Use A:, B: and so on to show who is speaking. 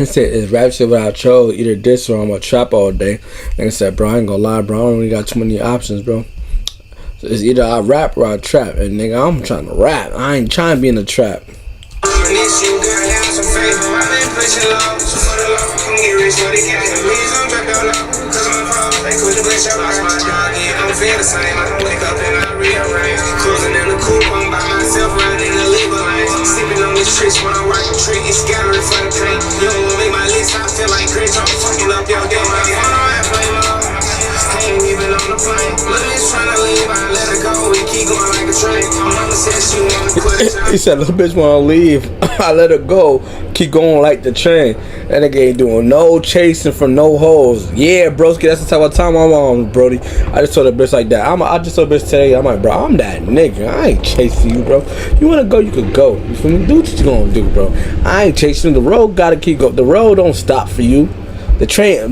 A: He said, "It's rap shit without troll. Either this or I'm gonna trap all day." Nigga said, "Bro, I ain't gonna lie, bro. I don't really got too many options, bro. So it's either I rap or I trap." And nigga, I'm trying to rap. I ain't trying to be in the trap.
B: Tricks when I rock the trick, it's scattering for the paint. You don't make my list, I feel like Chris. I'm fucking up your game. I ain't even on the plane. Little trying to leave, I let her go. We keep going like a train. Mama said she wanna quit it.
A: He said, "Little bitch wanna leave. I let her go. Keep going like the train." That nigga ain't doing no chasing from no hoes. Yeah, broski, that's the type of time I'm on, Brody. I just told a bitch like that. I just told a bitch today, I'm like, bro, I'm that nigga. I ain't chasing you, bro. You wanna go, you could go. You feel me? Do what you gonna do, bro. I ain't chasing. The road gotta keep going. The road don't stop for you. The train.